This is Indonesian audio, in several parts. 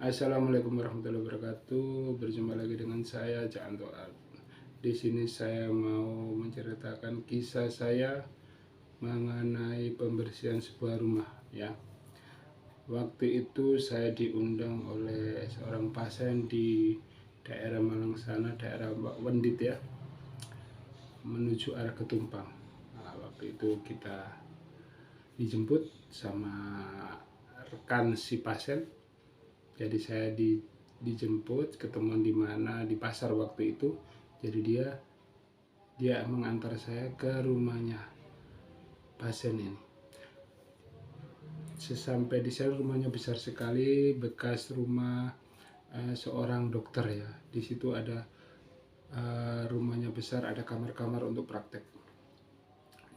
Assalamualaikum warahmatullahi wabarakatuh. Berjumpa lagi dengan saya Janto Art. Di sini saya mau menceritakan kisah saya mengenai pembersihan sebuah rumah ya. Waktu itu saya diundang oleh seorang pasien di daerah Malang sana, daerah Wendit ya, menuju arah Ketumpang. Nah, waktu itu kita dijemput sama rekan si pasien. Jadi saya dijemput, ketemuan di mana, di pasar waktu itu. Jadi dia mengantar saya ke rumahnya pasien ini. Sesampai di sana, rumahnya besar sekali, bekas rumah seorang dokter ya. Di situ ada rumahnya besar, ada kamar-kamar untuk praktek.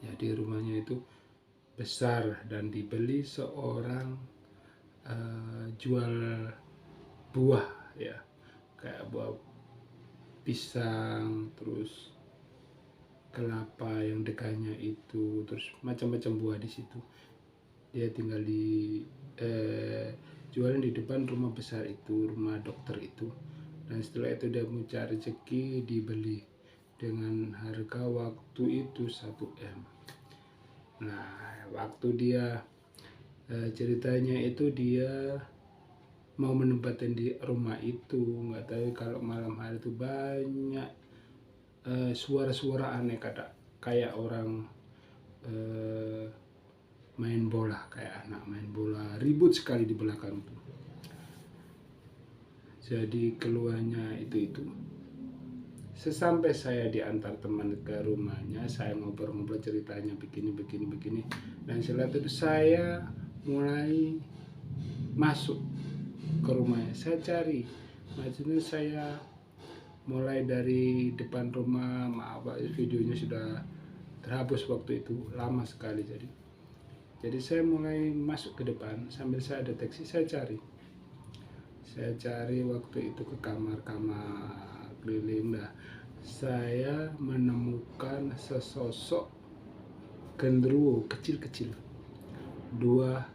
Jadi rumahnya itu besar dan dibeli seorang jual buah ya, kayak buah pisang, terus kelapa yang degannya itu, terus macam-macam buah di situ. Dia tinggal di jualan di depan rumah besar itu, rumah dokter itu. Dan setelah itu dia mencari rezeki, dibeli dengan harga waktu itu 1 M. Nah, waktu dia ceritanya itu dia mau menempatkan di rumah itu, nggak tahu kalau malam hari itu banyak suara-suara aneh, kayak orang main bola, kayak anak main bola, ribut sekali di belakang tuh. Jadi keluarnya itu sesampai saya diantar teman ke rumahnya, saya ngobrol-ngobrol ceritanya begini, dan setelah itu saya mulai masuk ke rumahnya. Saya cari, maksudnya saya mulai dari depan rumah. Maaf, videonya sudah terhapus waktu itu, lama sekali. Jadi saya mulai masuk ke depan sambil saya deteksi, saya cari waktu itu ke kamar-kamar keliling. Nah, saya menemukan sesosok genderuwo kecil-kecil, dua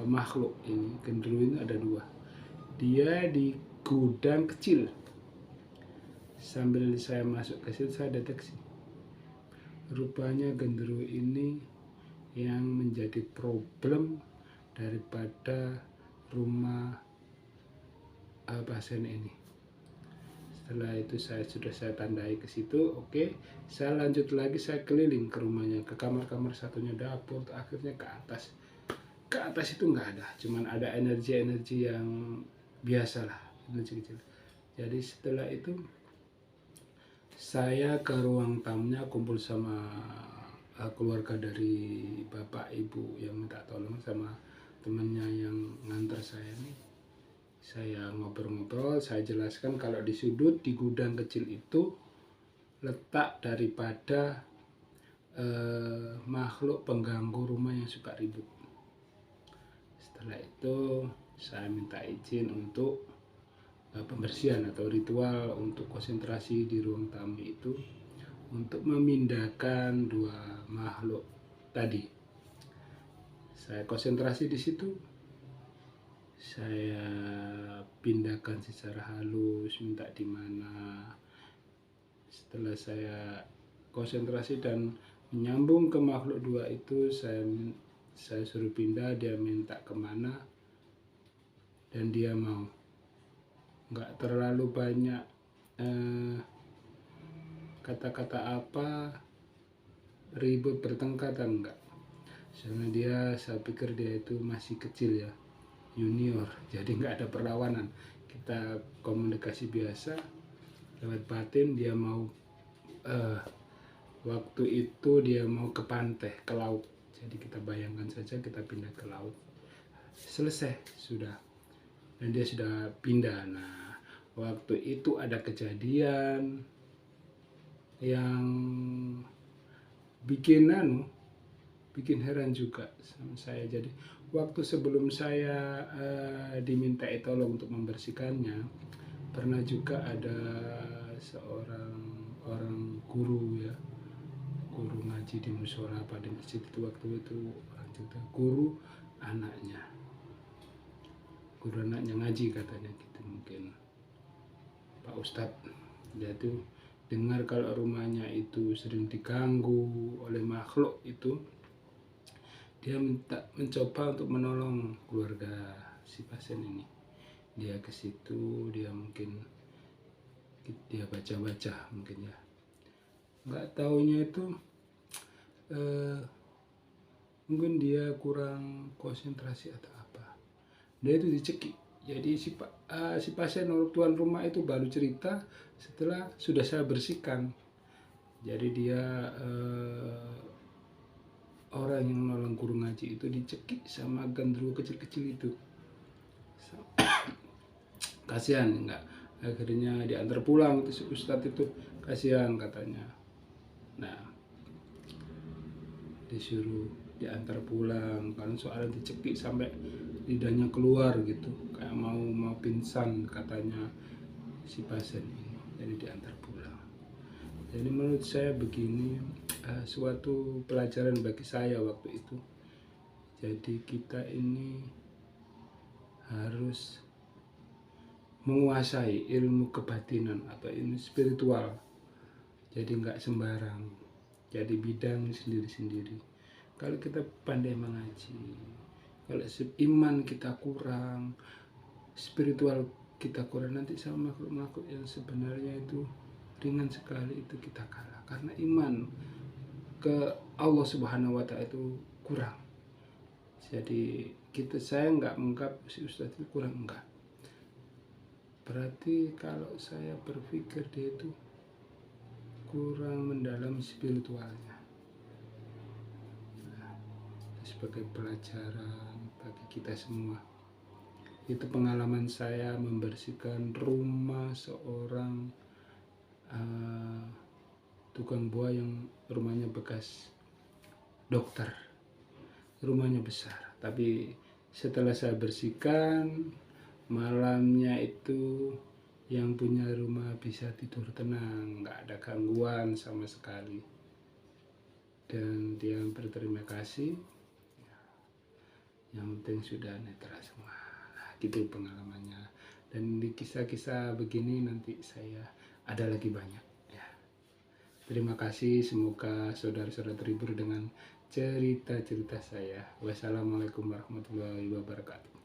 makhluk ini. Genderuwo ini ada dua, dia di gudang kecil. Sambil saya masuk ke situ, saya deteksi rupanya genderuwo ini yang menjadi problem daripada rumah pasien ini. Setelah itu saya tandai ke situ. Oke, saya lanjut lagi, saya keliling ke rumahnya, ke kamar-kamar, satunya dapur, akhirnya ke atas. Ke atas itu nggak ada, cuman ada energi-energi yang biasa lah, energi kecil. Jadi setelah itu saya ke ruang tamunya, kumpul sama keluarga dari bapak ibu yang minta tolong sama temannya yang ngantar saya nih. Saya ngobrol-ngobrol, saya jelaskan kalau di sudut di gudang kecil itu letak daripada makhluk pengganggu rumah yang suka ribut. Setelah itu saya minta izin untuk pembersihan atau ritual untuk konsentrasi di ruang tamu itu, untuk memindahkan dua makhluk tadi. Saya konsentrasi di situ, saya pindahkan secara halus, minta di mana. Setelah saya konsentrasi dan menyambung ke makhluk dua itu, saya suruh pindah, dia minta kemana dan dia mau. Nggak terlalu banyak kata-kata apa, ribut bertengkar, dan enggak. Soalnya saya pikir dia itu masih kecil ya, junior, jadi nggak ada perlawanan. Kita komunikasi biasa lewat batin. Dia mau waktu itu dia mau ke pantai, ke laut. Jadi kita bayangkan saja kita pindah ke laut, selesai sudah, dan dia sudah pindah. Nah, waktu itu ada kejadian yang bikin heran juga sama saya. Jadi waktu sebelum saya dimintai tolong untuk membersihkannya, pernah juga ada seorang orang guru ya, guru ngaji di musola pada masjid itu. Waktu itu orang cerita, guru anaknya guru anaknya ngaji katanya gitu mungkin Pak Ustadz. Dia tuh dengar kalau rumahnya itu sering diganggu oleh makhluk itu, dia mencoba untuk menolong keluarga si pasien ini. Dia ke situ, dia mungkin dia baca-baca mungkin ya, nggak taunya itu mungkin dia kurang konsentrasi atau apa, dia itu dicekik. Jadi si pasien tuan rumah itu baru cerita setelah sudah saya bersihkan. Jadi dia orang yang nolong guru ngaji itu dicekik sama gendruwo kecil-kecil itu. Kasihan enggak, akhirnya diantar pulang itu si ustadz itu, kasihan katanya. Nah, disuruh diantar pulang kan, soalnya dicekik sampai lidahnya keluar gitu, kayak mau pingsan katanya si pasien ini. Jadi diantar pulang. Jadi menurut saya begini, suatu pelajaran bagi saya waktu itu. Jadi kita ini harus menguasai ilmu kebatinan atau ilmu spiritual. Jadi nggak sembarang, jadi bidang sendiri-sendiri. Kalau kita pandai mengaji, kalau iman kita kurang, spiritual kita kurang, nanti sama makhluk-makhluk yang sebenarnya itu ringan sekali itu kita kalah. Karena iman ke Allah Subhanahu wa Ta'ala itu kurang. Jadi saya nggak menganggap si Ustadz itu kurang, enggak. Berarti kalau saya berpikir dia itu kurang mendalam spiritualnya. Nah, sebagai pelajaran bagi kita semua. Itu pengalaman saya membersihkan rumah seorang tukang buah yang rumahnya bekas dokter. Rumahnya besar, tapi setelah saya bersihkan, malamnya itu yang punya rumah bisa tidur tenang, nggak ada gangguan sama sekali. Dan dia berterima kasih, yang penting sudah netral semua. Nah, gitu pengalamannya. Dan di kisah-kisah begini nanti saya ada lagi banyak ya. Terima kasih, semoga saudara-saudara terhibur dengan cerita-cerita saya. Wassalamualaikum warahmatullahi wabarakatuh.